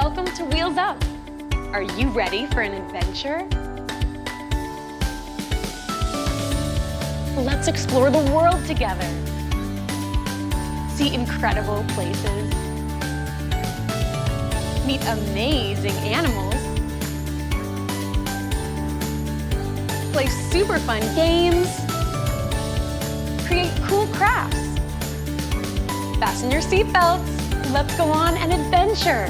Welcome to Wheels Up. Are you ready for an adventure? Let's explore the world together. See incredible places. Meet amazing animals. Play super fun games. Create cool crafts. Fasten your seatbelts. Let's go on an adventure.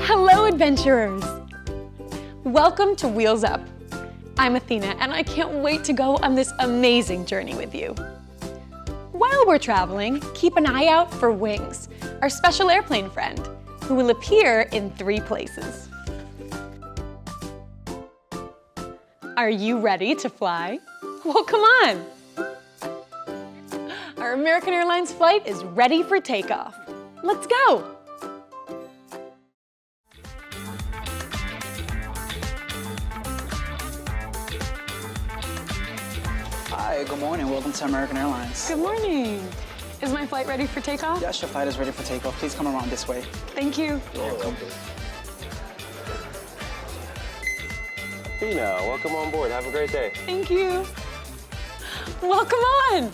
Hello, adventurers! Welcome to Wheels Up. I'm Athena, and I can't wait to go on this amazing journey with you. While we're traveling, keep an eye out for Wings, our special airplane friend, who will appear in 3 places. Are you ready to fly? Well, come on! Our American Airlines flight is ready for takeoff. Let's go! Hi, good morning. Welcome to American Airlines. Good morning. Is my flight ready for takeoff? Yes, your flight is ready for takeoff. Please come around this way. Thank you. You're welcome. Tina, welcome on board. Have a great day. Thank you. Welcome on.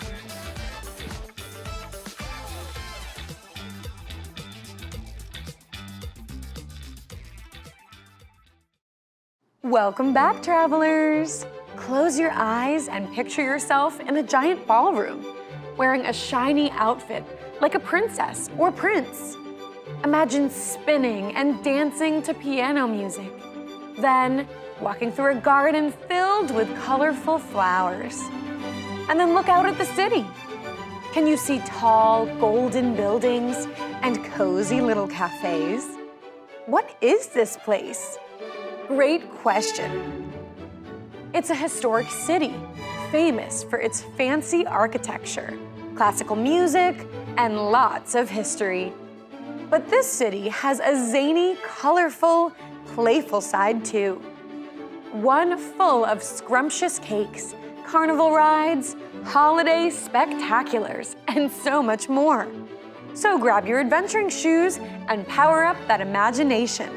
Welcome back, travelers. Close your eyes and picture yourself in a giant ballroom, wearing a shiny outfit like a princess or prince. Imagine spinning and dancing to piano music, then walking through a garden filled with colorful flowers. And then look out at the city. Can you see tall, golden buildings and cozy little cafes? What is this place? Great question. It's a historic city, famous for its fancy architecture, classical music, and lots of history. But this city has a zany, colorful, playful side too. One full of scrumptious cakes, carnival rides, holiday spectaculars, and so much more. So grab your adventuring shoes and power up that imagination.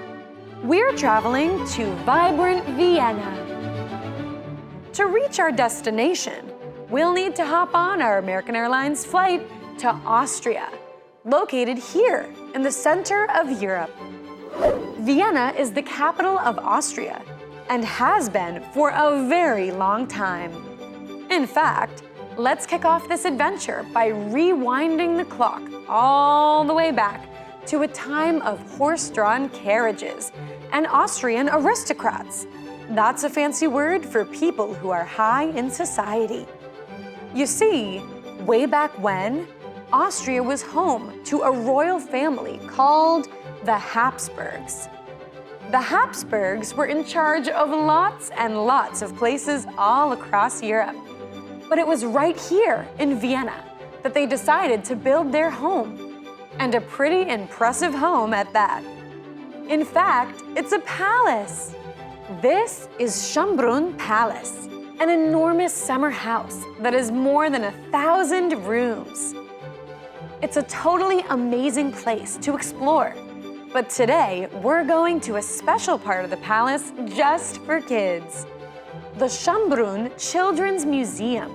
We're traveling to Vibrant Vienna. To reach our destination, we'll need to hop on our American Airlines flight to Austria, located here in the center of Europe. Vienna is the capital of Austria and has been for a very long time. In fact, let's kick off this adventure by rewinding the clock all the way back to a time of horse-drawn carriages and Austrian aristocrats. That's a fancy word for people who are high in society. You see, way back when, Austria was home to a royal family called the Habsburgs. The Habsburgs were in charge of lots and lots of places all across Europe. But it was right here in Vienna that they decided to build their home, and a pretty impressive home at that. In fact, it's a palace. This is Schönbrunn Palace, an enormous summer house that is more than 1,000 rooms. It's a totally amazing place to explore, but today we're going to a special part of the palace just for kids, the Schönbrunn Children's Museum.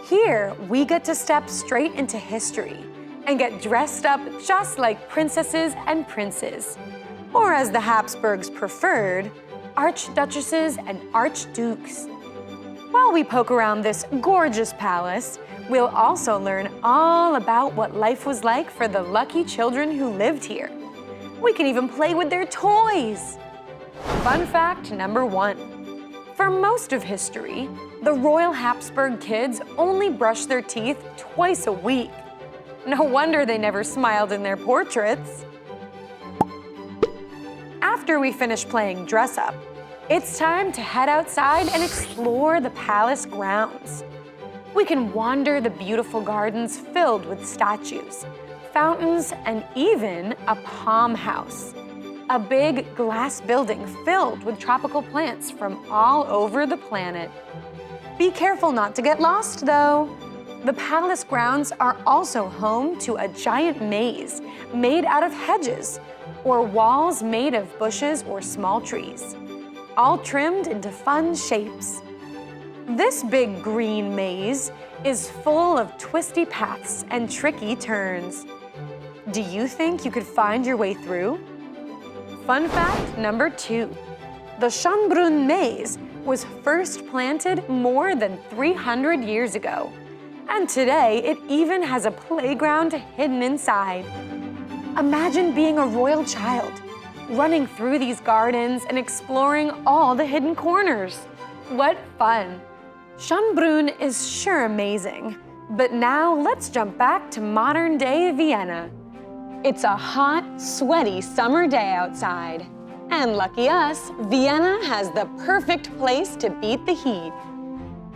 Here, we get to step straight into history and get dressed up just like princesses and princes, or as the Habsburgs preferred, archduchesses and archdukes. While we poke around this gorgeous palace, we'll also learn all about what life was like for the lucky children who lived here. We can even play with their toys. Fun fact number 1. For most of history, the Royal Habsburg kids only brushed their teeth twice a week. No wonder they never smiled in their portraits. After we finish playing dress up, it's time to head outside and explore the palace grounds. We can wander the beautiful gardens filled with statues, fountains, and even a palm house, a big glass building filled with tropical plants from all over the planet. Be careful not to get lost, though. The palace grounds are also home to a giant maze made out of hedges or walls made of bushes or small trees, all trimmed into fun shapes. This big green maze is full of twisty paths and tricky turns. Do you think you could find your way through? Fun fact number 2. The Schönbrunn maze was first planted more than 300 years ago. And today, it even has a playground hidden inside. Imagine being a royal child, running through these gardens and exploring all the hidden corners. What fun! Schönbrunn is sure amazing. But now let's jump back to modern-day Vienna. It's a hot, sweaty summer day outside. And lucky us, Vienna has the perfect place to beat the heat.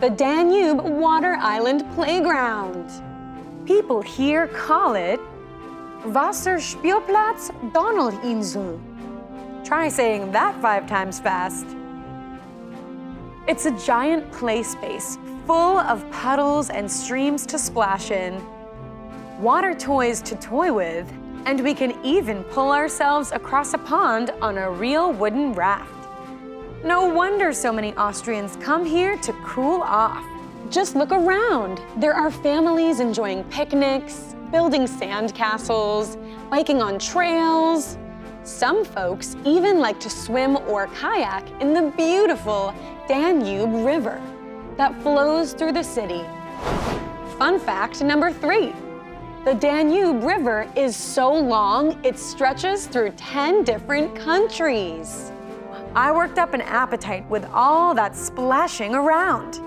The Danube Water Island Playground. People here call it Wasserspielplatz Donnelinsel. Try saying that 5 times fast. It's a giant play space full of puddles and streams to splash in, water toys to toy with, and we can even pull ourselves across a pond on a real wooden raft. No wonder so many Austrians come here to cool off. Just look around. There are families enjoying picnics, building sand castles, biking on trails. Some folks even like to swim or kayak in the beautiful Danube River that flows through the city. Fun fact number 3. The Danube River is so long, it stretches through 10 different countries. I worked up an appetite with all that splashing around.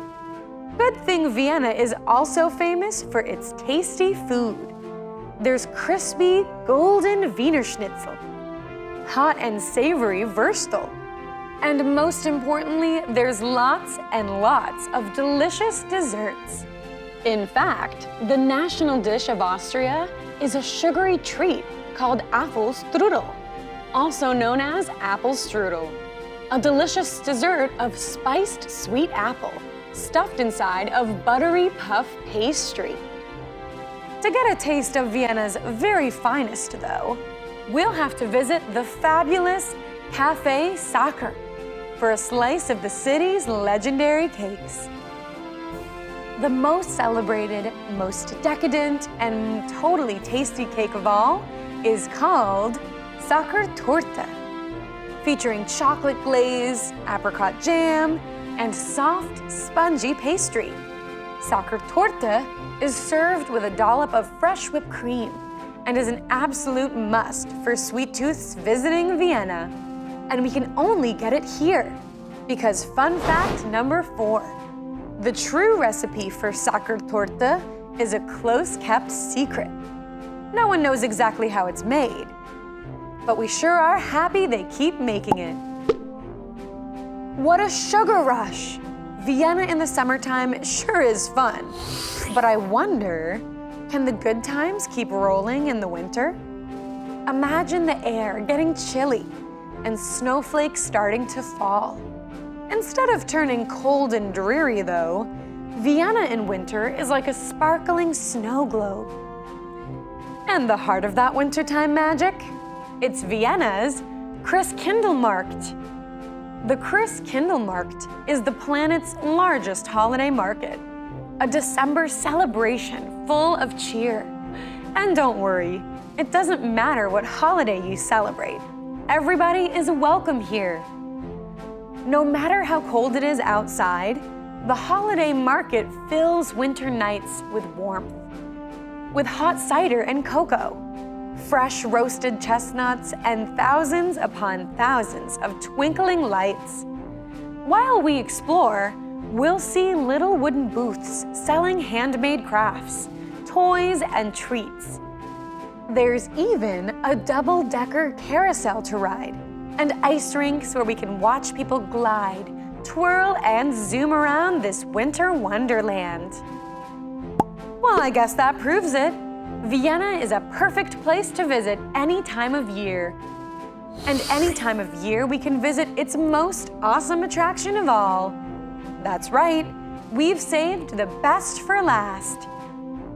Good thing Vienna is also famous for its tasty food. There's crispy, golden Wiener Schnitzel, hot and savory Würstel, and most importantly, there's lots and lots of delicious desserts. In fact, the national dish of Austria is a sugary treat called Apfelstrudel, also known as apple strudel, a delicious dessert of spiced sweet apple stuffed inside of buttery puff pastry. To get a taste of Vienna's very finest, though, we'll have to visit the fabulous Café Sacher for a slice of the city's legendary cakes. The most celebrated, most decadent, and totally tasty cake of all is called Sacher Torte, featuring chocolate glaze, apricot jam, and soft, spongy pastry. Sacher Torte is served with a dollop of fresh whipped cream and is an absolute must for sweet tooths visiting Vienna. And we can only get it here, because fun fact number 4, the true recipe for Sacher Torte is a close-kept secret. No one knows exactly how it's made, but we sure are happy they keep making it. What a sugar rush! Vienna in the summertime sure is fun, but I wonder, can the good times keep rolling in the winter? Imagine the air getting chilly and snowflakes starting to fall. Instead of turning cold and dreary, though, Vienna in winter is like a sparkling snow globe. And the heart of that wintertime magic? It's Vienna's Christkindlmarkt. The Christkindlmarkt is the planet's largest holiday market, a December celebration full of cheer. And don't worry, it doesn't matter what holiday you celebrate. Everybody is welcome here. No matter how cold it is outside, the holiday market fills winter nights with warmth. With hot cider and cocoa, fresh roasted chestnuts, and thousands upon thousands of twinkling lights. While we explore, we'll see little wooden booths selling handmade crafts, toys, and treats. There's even a double-decker carousel to ride, and ice rinks where we can watch people glide, twirl, and zoom around this winter wonderland. Well, I guess that proves it. Vienna is a perfect place to visit any time of year. And any time of year we can visit its most awesome attraction of all. That's right, we've saved the best for last.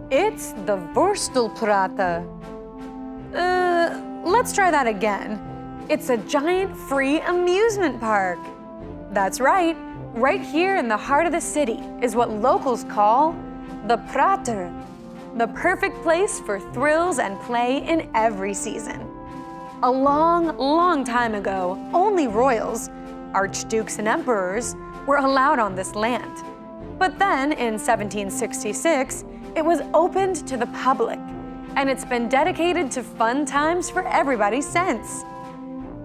It's the Wurstelpratte. Let's try that again. It's a giant free amusement park. That's right, right here in the heart of the city is what locals call the Prater, the perfect place for thrills and play in every season. A long, long time ago, only royals, archdukes and emperors, were allowed on this land. But then, in 1766, it was opened to the public, and it's been dedicated to fun times for everybody since.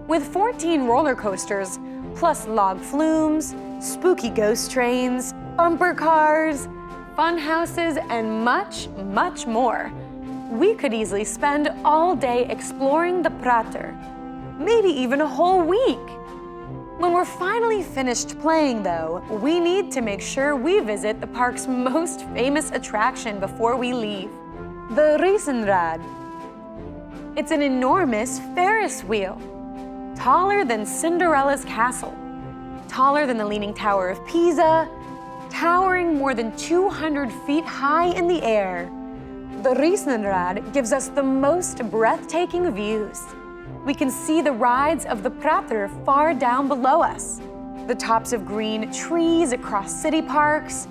With 14 roller coasters, plus log flumes, spooky ghost trains, bumper cars, fun houses, and much, much more, we could easily spend all day exploring the Prater, maybe even a whole week. When we're finally finished playing, though, we need to make sure we visit the park's most famous attraction before we leave, the Riesenrad. It's an enormous Ferris wheel, taller than Cinderella's castle, taller than the Leaning Tower of Pisa, towering more than 200 feet high in the air. The Riesenrad gives us the most breathtaking views. We can see the rides of the Prater far down below us, the tops of green trees across city parks,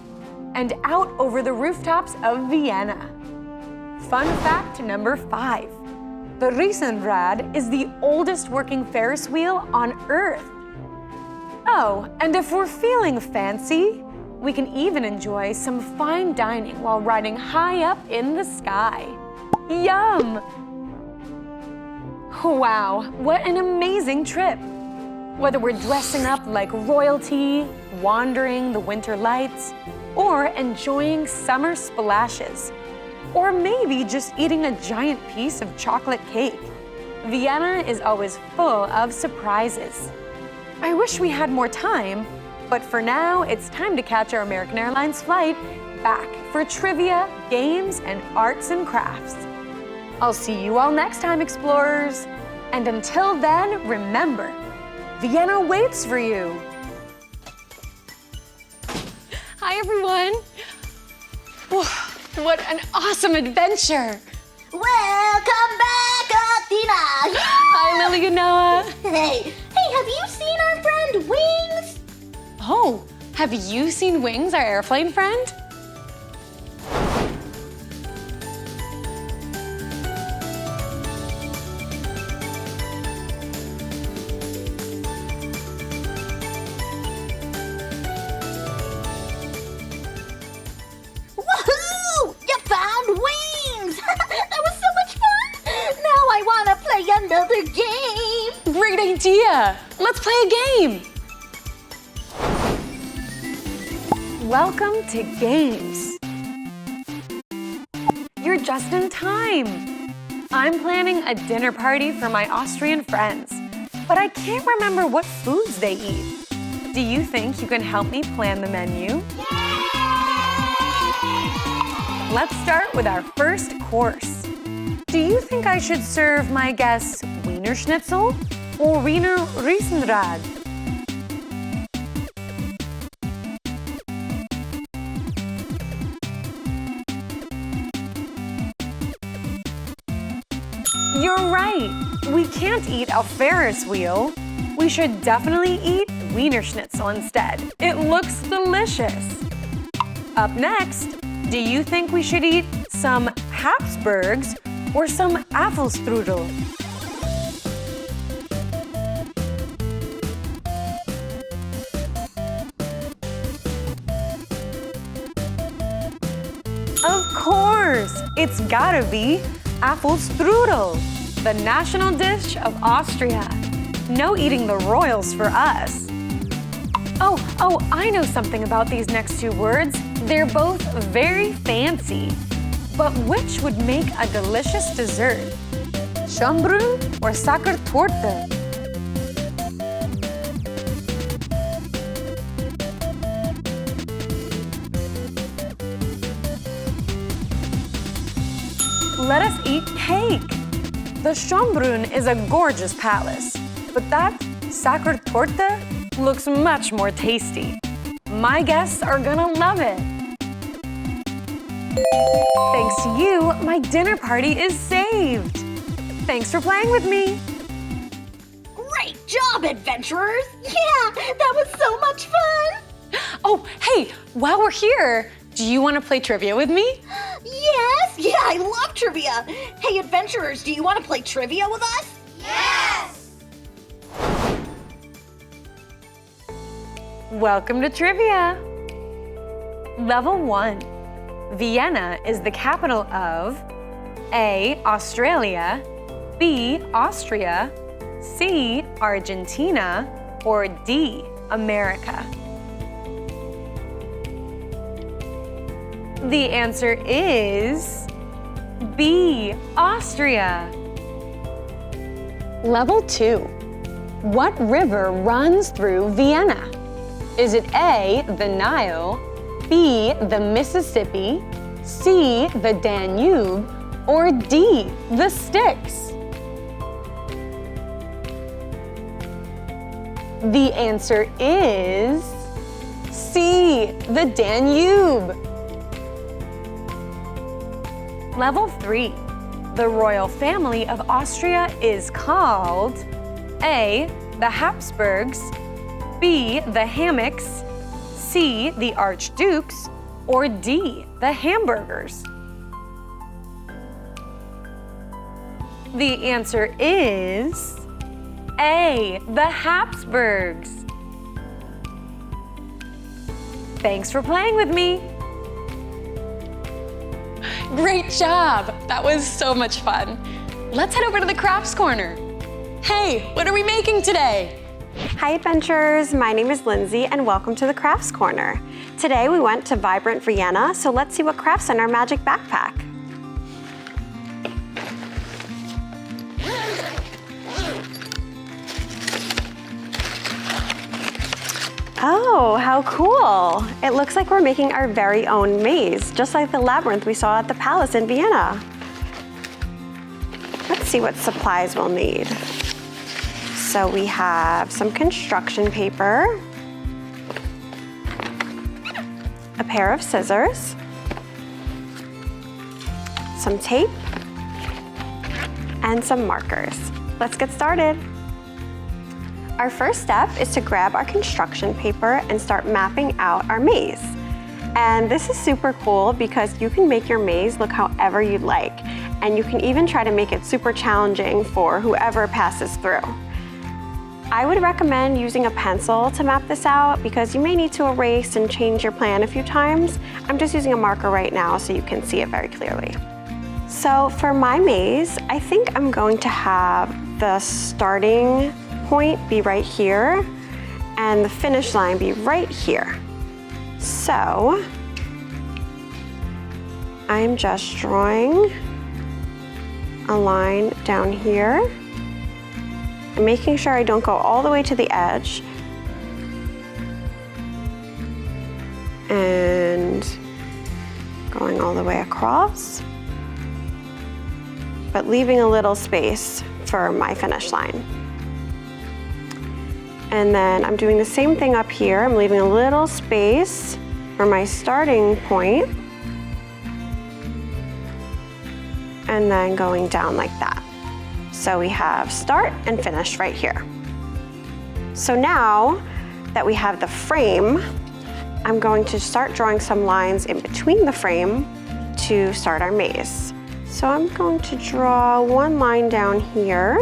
and out over the rooftops of Vienna. Fun fact number 5. The Riesenrad is the oldest working Ferris wheel on Earth. Oh, and if we're feeling fancy, we can even enjoy some fine dining while riding high up in the sky. Yum! Wow, what an amazing trip! Whether we're dressing up like royalty, wandering the winter lights, or enjoying summer splashes, or maybe just eating a giant piece of chocolate cake, Vienna is always full of surprises. I wish we had more time, but for now, it's time to catch our American Airlines flight back for trivia, games, and arts and crafts. I'll see you all next time, explorers. And until then, remember, Vienna waits for you. Hi, everyone. Whoa, what an awesome adventure. Welcome back, Athena! Hi, Lily and Noah. Hey, have you seen our friend Wings? Oh, have you seen Wings, our airplane friend? Woohoo! You found Wings! That was so much fun! Now I want to play another game! Great idea! Let's play a game! Welcome to Games. You're just in time. I'm planning a dinner party for my Austrian friends, but I can't remember what foods they eat. Do you think you can help me plan the menu? Let's start with our first course. Do you think I should serve my guests Wiener Schnitzel or Wiener Riesenrad? You're right. We can't eat a Ferris wheel. We should definitely eat Wiener Schnitzel instead. It looks delicious. Up next, do you think we should eat some Habsburgs or some Apfelstrudel? Of course, it's gotta be Apfelstrudel, the national dish of Austria. No eating the royals for us. Oh, I know something about these next two words. They're both very fancy. But which would make a delicious dessert? Schönbrunn or Sachertorte? Let us eat cake. The Schönbrunn is a gorgeous palace, but that Sachertorte looks much more tasty. My guests are gonna love it. Thanks to you, my dinner party is saved. Thanks for playing with me. Great job, adventurers! Yeah, that was so much fun! Oh, hey, while we're here, do you want to play trivia with me? Yes! Yeah, I love trivia! Hey, adventurers, do you want to play trivia with us? Yes! Welcome to trivia. Level 1. Vienna is the capital of A, Australia, B, Austria, C, Argentina, or D, America. The answer is B, Austria. Level 2. What river runs through Vienna? Is it A, the Nile, B, the Mississippi, C, the Danube, or D, the Styx? The answer is C, the Danube. Level 3. The royal family of Austria is called A, the Habsburgs, B, the Hammocks, C, the Archdukes, or D, the Hamburgers? The answer is A, the Habsburgs. Thanks for playing with me. Great job! That was so much fun. Let's head over to the crafts corner. Hey, what are we making today? Hi adventurers, my name is Lindsay and welcome to the Crafts Corner. Today we went to Vibrant Vienna, so let's see what crafts in our magic backpack. Oh, how cool! It looks like we're making our very own maze, just like the labyrinth we saw at the palace in Vienna. Let's see what supplies we'll need. So we have some construction paper, a pair of scissors, some tape, and some markers. Let's get started. Our first step is to grab our construction paper and start mapping out our maze. And this is super cool because you can make your maze look however you'd like, and you can even try to make it super challenging for whoever passes through. I would recommend using a pencil to map this out because you may need to erase and change your plan a few times. I'm just using a marker right now so you can see it very clearly. So for my maze, I think I'm going to have the starting point be right here and the finish line be right here. So I'm just drawing a line down here and making sure I don't go all the way to the edge and going all the way across, but leaving a little space for my finish line. And then I'm doing the same thing up here. I'm leaving a little space for my starting point and then going down like that. So we have start and finish right here. So now that we have the frame, I'm going to start drawing some lines in between the frame to start our maze. So I'm going to draw one line down here,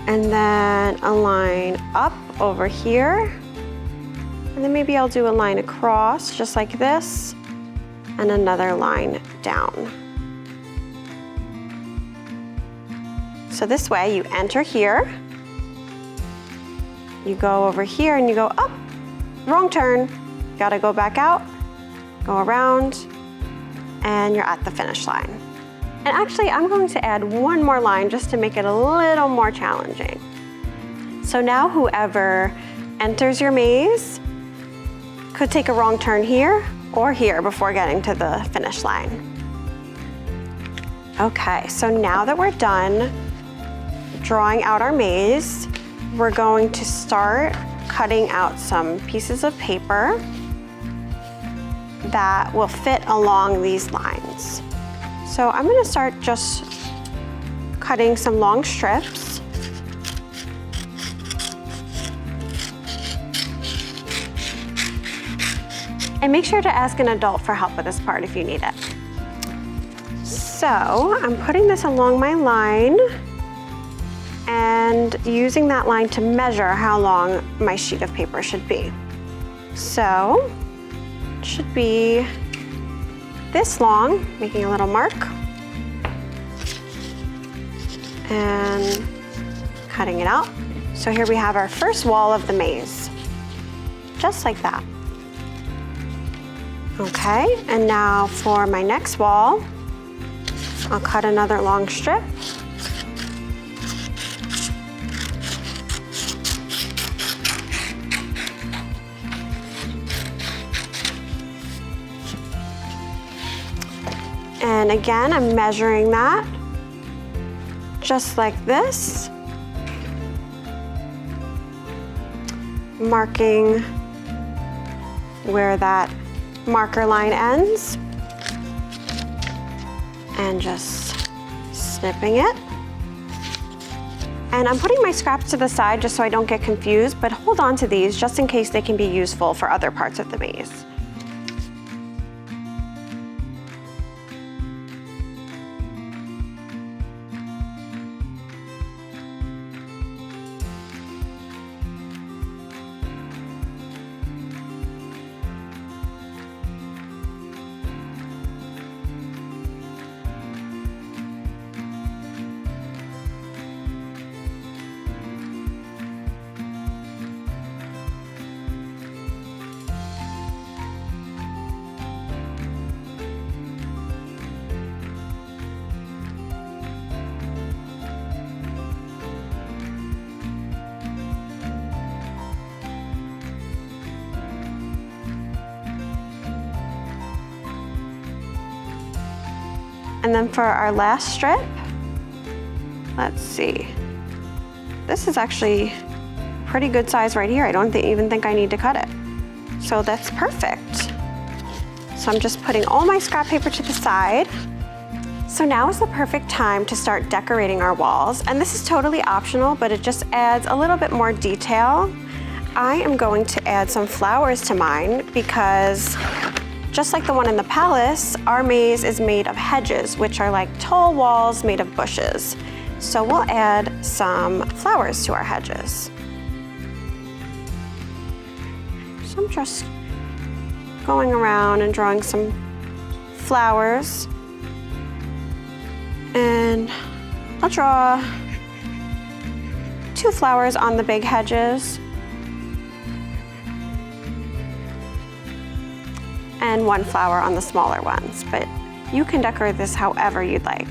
and then a line up over here, and then maybe I'll do a line across just like this, and another line down. So this way you enter here, you go over here and you go up, wrong turn, gotta go back out, go around, and you're at the finish line. And actually, I'm going to add one more line just to make it a little more challenging. So now whoever enters your maze could take a wrong turn here or here before getting to the finish line. Okay, so now that we're done drawing out our maze, we're going to start cutting out some pieces of paper that will fit along these lines. So I'm gonna start just cutting some long strips. And make sure to ask an adult for help with this part if you need it. So I'm putting this along my line and using that line to measure how long my sheet of paper should be. So it should be this long, making a little mark, and cutting it out. So here we have our first wall of the maze, just like that. Okay, and now for my next wall, I'll cut another long strip. And again, I'm measuring that just like this, marking where that marker line ends, and just snipping it. And I'm putting my scraps to the side just so I don't get confused, but hold on to these just in case they can be useful for other parts of the maze. And then for our last strip, let's see. This is actually pretty good size right here. I don't even think I need to cut it. So that's perfect. So I'm just putting all my scrap paper to the side. So now is the perfect time to start decorating our walls. And this is totally optional, but it just adds a little bit more detail. I am going to add some flowers to mine because just like the one in the palace, our maze is made of hedges, which are like tall walls made of bushes. So we'll add some flowers to our hedges. So I'm just going around and drawing some flowers. And I'll draw 2 flowers on the big hedges and 1 flower on the smaller ones, but you can decorate this however you'd like.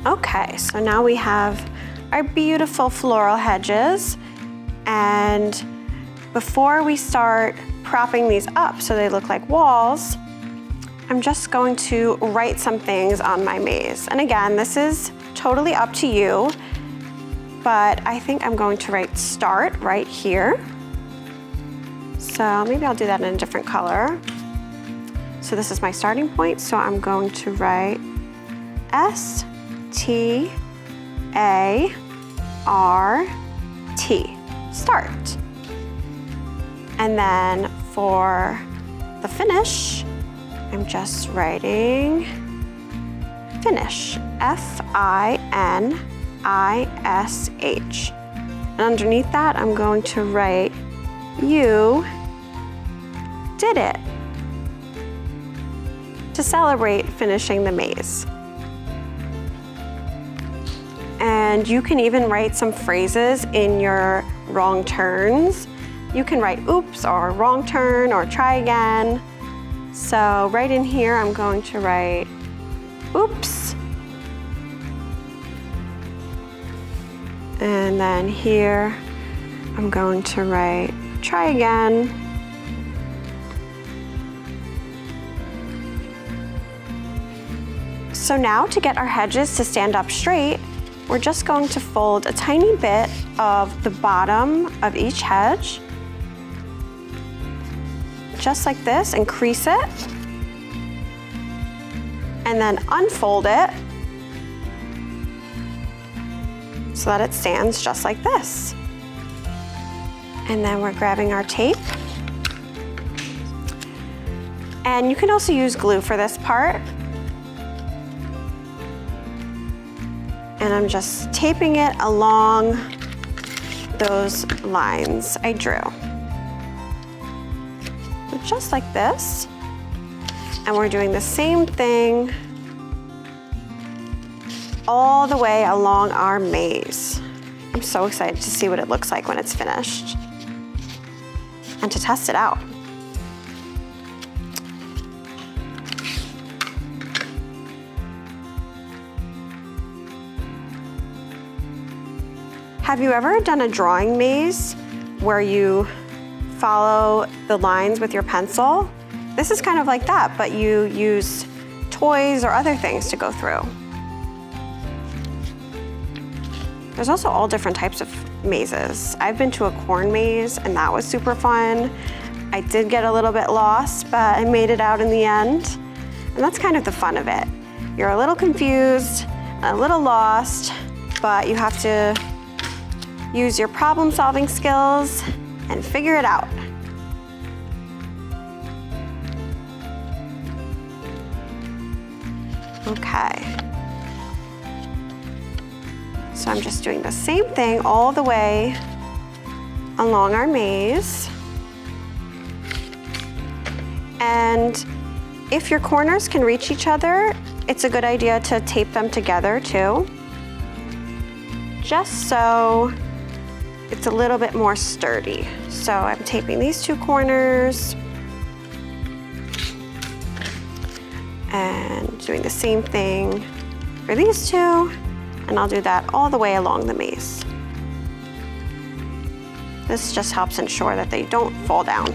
Okay, so now we have our beautiful floral hedges. And before we start propping these up so they look like walls, I'm just going to write some things on my maze. And again, this is totally up to you, but I think I'm going to write start right here. So maybe I'll do that in a different color. So this is my starting point, so I'm going to write S-T-A-R-T. Start. And then for the finish, I'm just writing finish, F-I-N-I-S-H. And underneath that, I'm going to write you did it. To celebrate finishing the maze. And you can even write some phrases in your wrong turns. You can write oops or wrong turn or try again. So right in here, I'm going to write oops. And then here, I'm going to write try again. So now to get our hedges to stand up straight, we're just going to fold a tiny bit of the bottom of each hedge, just like this, and crease it, and then unfold it so that it stands just like this. And then we're grabbing our tape. And you can also use glue for this part. And I'm just taping it along those lines I drew. Just like this. And we're doing the same thing all the way along our maze. I'm so excited to see what it looks like when it's finished and to test it out. Have you ever done a drawing maze where you follow the lines with your pencil? This is kind of like that, but you use toys or other things to go through. There's also all different types of mazes. I've been to a corn maze and that was super fun. I did get a little bit lost, but I made it out in the end. And that's kind of the fun of it. You're a little confused, a little lost, but you have to use your problem-solving skills and figure it out. Okay. So I'm just doing the same thing all the way along our maze. And if your corners can reach each other, it's a good idea to tape them together too, just so it's a little bit more sturdy. So I'm taping these two corners and doing the same thing for these two, and I'll do that all the way along the maze. This just helps ensure that they don't fall down.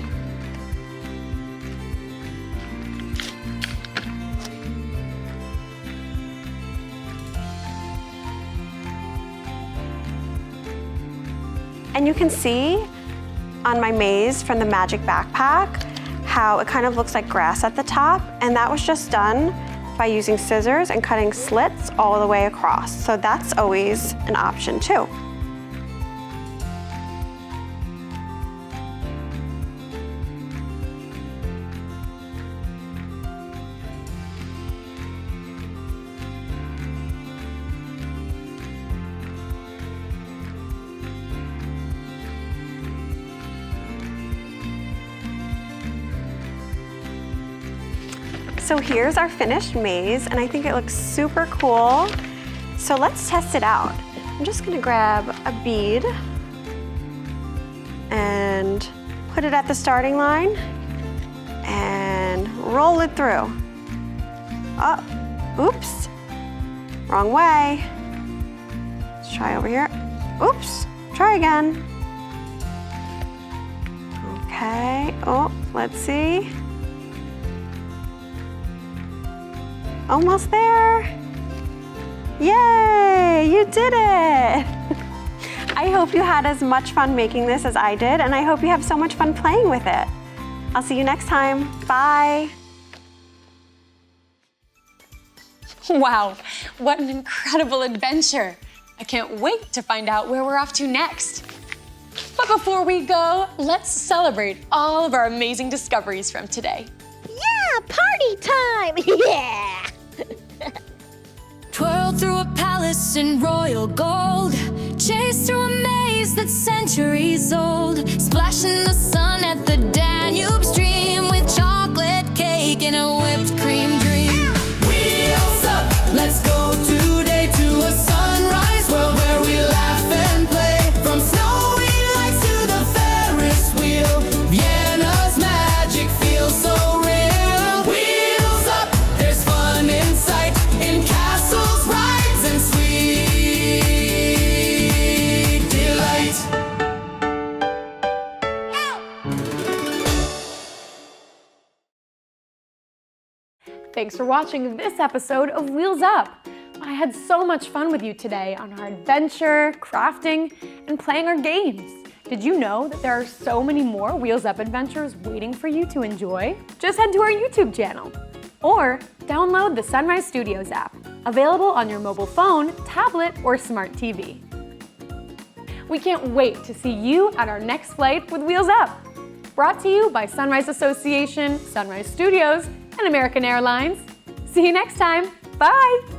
And you can see on my maze from the magic backpack how it kind of looks like grass at the top, and that was just done by using scissors and cutting slits all the way across. So that's always an option too. So here's our finished maze, and I think it looks super cool. So let's test it out. I'm just gonna grab a bead and put it at the starting line and roll it through. Oh, oops, wrong way. Let's try over here. Oops, try again. Okay, oh, let's see. Almost there. Yay, you did it. I hope you had as much fun making this as I did, and I hope you have so much fun playing with it. I'll see you next time. Bye. Wow, what an incredible adventure. I can't wait to find out where we're off to next. But before we go, let's celebrate all of our amazing discoveries from today. Yeah, party time! Yeah! Twirl through a palace in royal gold, chase through a maze that's centuries old, splash in the sun. Thanks for watching this episode of Wheels Up. I had so much fun with you today on our adventure, crafting, and playing our games. Did you know that there are so many more Wheels Up adventures waiting for you to enjoy? Just head to our YouTube channel or download the Sunrise Studios app, available on your mobile phone, tablet, or smart TV. We can't wait to see you at our next flight with Wheels Up. Brought to you by Sunrise Association, Sunrise Studios, and American Airlines. See you next time. Bye!